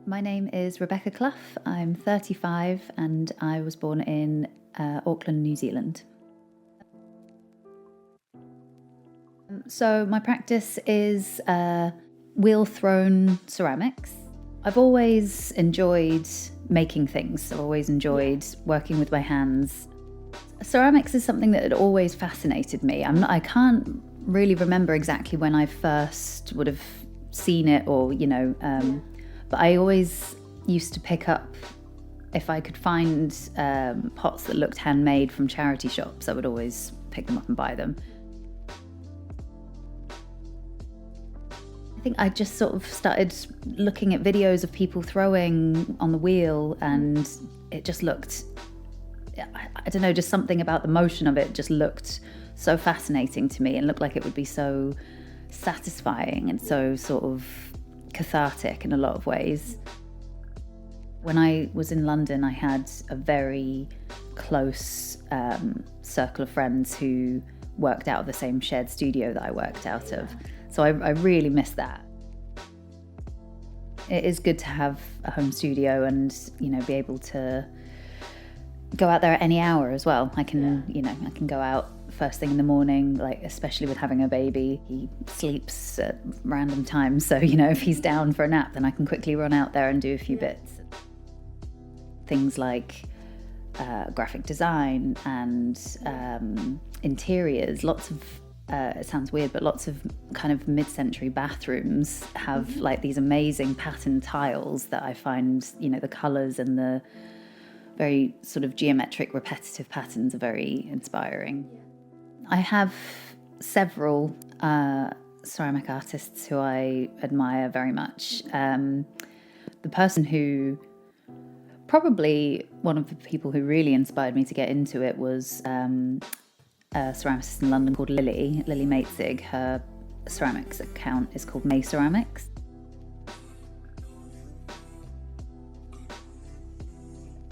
My name is Rebecca Clough. I'm 35 and I was born in Auckland, New Zealand. So my practice is wheel-thrown ceramics. I've always enjoyed making things. I've always enjoyed working with my hands. Ceramics is something that had always fascinated me. I can't really remember exactly when I first would have seen it or, but I always used to pick up, if I could find pots that looked handmade from charity shops, I would always pick them up and buy them. I think I just sort of started looking at videos of people throwing on the wheel, and it just looked, I don't know, just something about the motion of it just looked so fascinating to me and looked like it would be so satisfying and so sort of cathartic in a lot of ways. When I was in London, I had a very close circle of friends who worked out of the same shared studio that I worked out of. So I really miss that. It is good to have a home studio and, be able to go out there at any hour as well. I can go out first thing in the morning, like especially with having a baby. He sleeps at random times. So, if he's down for a nap, then I can quickly run out there and do a few bits. Things like graphic design and interiors, lots of it sounds weird, but lots of kind of mid-century bathrooms have like these amazing patterned tiles that I find, the colours and the very sort of geometric, repetitive patterns are very inspiring. I have several ceramic artists who I admire very much. The person who, probably one of the people who really inspired me to get into it was a ceramicist in London called Lily Maitzig. Her ceramics account is called May Ceramics.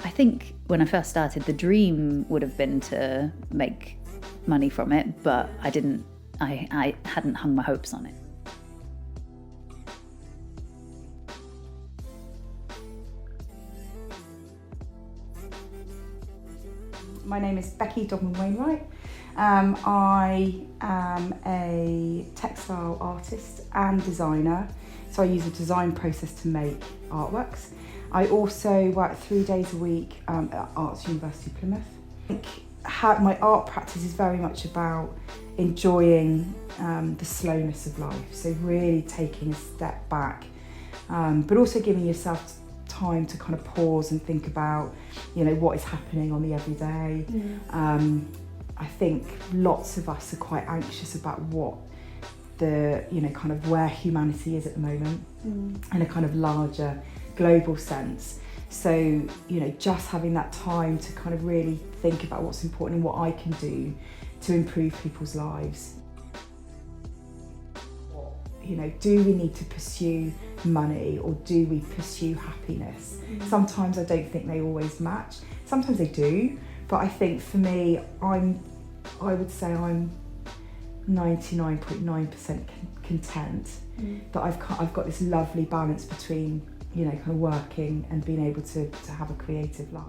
I think when I first started, the dream would have been to make money from it, but I hadn't hung my hopes on it. My name is Becky Dogman-Wainwright. I am a textile artist and designer, so I use a design process to make artworks. I also work 3 days a week at Arts University Plymouth. I think my art practice is very much about enjoying the slowness of life, so really taking a step back, but also giving yourself time to kind of pause and think about, what is happening on the everyday. I think lots of us are quite anxious about what the, kind of where humanity is at the moment in a kind of larger global sense. So, just having that time to kind of really think about what's important and what I can do to improve people's lives. Do we need to pursue money or do we pursue happiness? Sometimes I don't think they always match. Sometimes they do, but I think for me, I would say I'm 99.9% content that I've got this lovely balance between, kind of working and being able to have a creative life.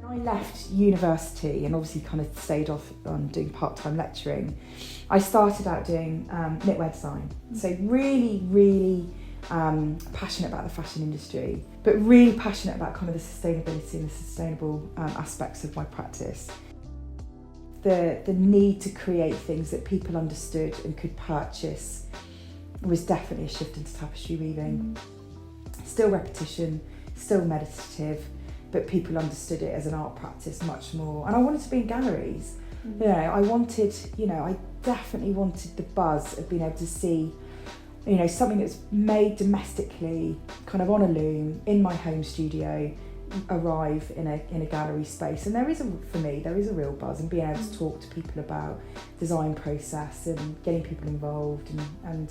When I left university and obviously kind of stayed off on doing part-time lecturing, I started out doing knitwear design. So really passionate about the fashion industry, but really passionate about kind of the sustainability and the sustainable aspects of my practice. The need to create things that people understood and could purchase was definitely a shift into tapestry weaving. Still repetition, still meditative, but people understood it as an art practice much more. And I wanted to be in galleries. I definitely wanted the buzz of being able to see, something that's made domestically, kind of on a loom, in my home studio, arrive in a gallery space. And there is a real buzz, and being able to talk to people about design process and getting people involved and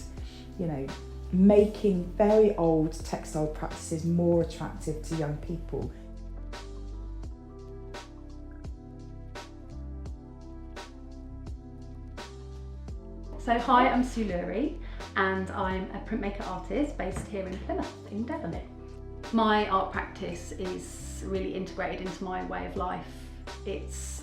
making very old textile practices more attractive to young people. So hi, I'm Sue Lurie. and I'm a printmaker artist based here in Plymouth in Devon. My art practice is really integrated into my way of life.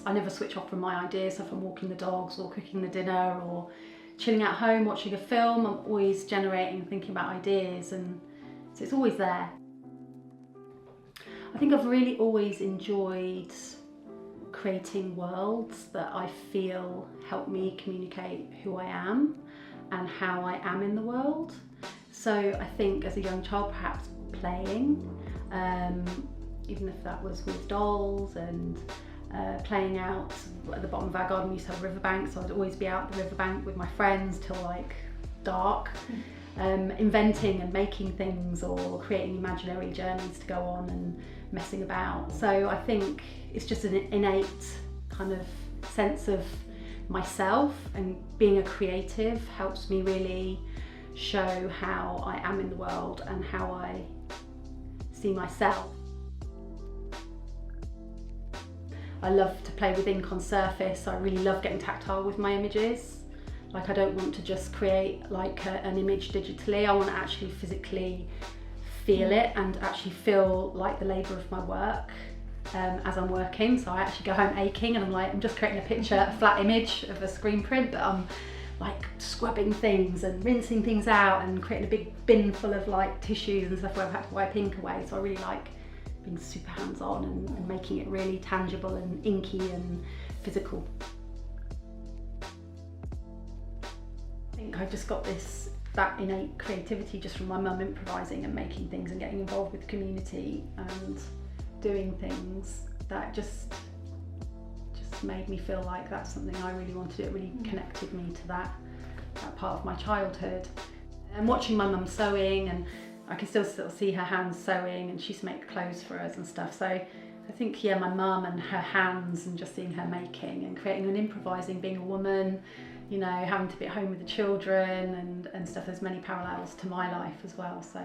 I never switch off from my ideas, so if I'm walking the dogs or cooking the dinner or chilling at home watching a film, I'm always generating, thinking about ideas, and so it's always there. I think I've really always enjoyed creating worlds that I feel help me communicate who I am and how I am in the world. So I think as a young child, perhaps playing, even if that was with dolls and playing out at the bottom of our garden. We used to have a riverbank, so I'd always be out the riverbank with my friends till like dark, inventing and making things or creating imaginary journeys to go on and messing about. So I think it's just an innate kind of sense of myself, and being a creative helps me really show how I am in the world and how I see myself. I love to play with ink on surface. I really love getting tactile with my images. Like, I don't want to just create like an image digitally. I want to actually physically feel it and actually feel like the labour of my work as I'm working. So I actually go home aching and I'm just creating a picture, a flat image of a screen print, but I'm like scrubbing things and rinsing things out and creating a big bin full of like tissues and stuff where I've had to wipe ink away. So I really like being super hands-on and making it really tangible and inky and physical. I think I've just got that innate creativity just from my mum improvising and making things and getting involved with the community and doing things that just made me feel like that's something I really wanted to do. It really connected me to that part of my childhood. And watching my mum sewing, and I can still sort of see her hands sewing, and she used to make clothes for us and stuff. So I think, yeah, my mum and her hands and just seeing her making and creating and improvising, being a woman, you know, having to be at home with the children and stuff. There's many parallels to my life as well. So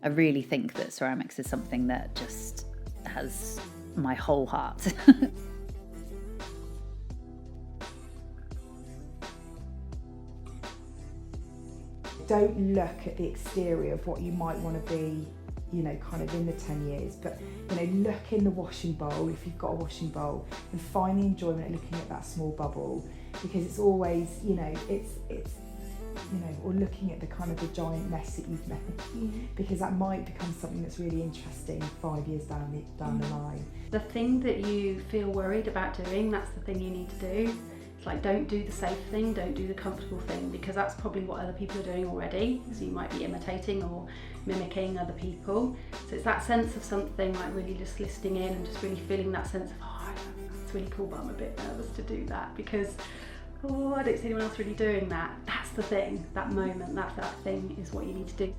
I really think that ceramics is something that just has my whole heart. Don't look at the exterior of what you might want to be, you know, kind of in the 10 years, but, you know, look in the washing bowl, if you've got a washing bowl, and find the enjoyment of looking at that small bubble, because it's always, you know, it's you know, or looking at the kind of the giant mess that you've made, because that might become something that's really interesting 5 years down the line. the thing that you feel worried about doing, that's the thing you need to do. It's like, don't do the safe thing, don't do the comfortable thing, because that's probably what other people are doing already. So you might be imitating or mimicking other people. So it's that sense of something, like really just listening in and just really feeling that sense of, oh, it's really cool, but I'm a bit nervous to do that because, oh, I don't see anyone else really doing that. That's the thing, that moment, that thing is what you need to do.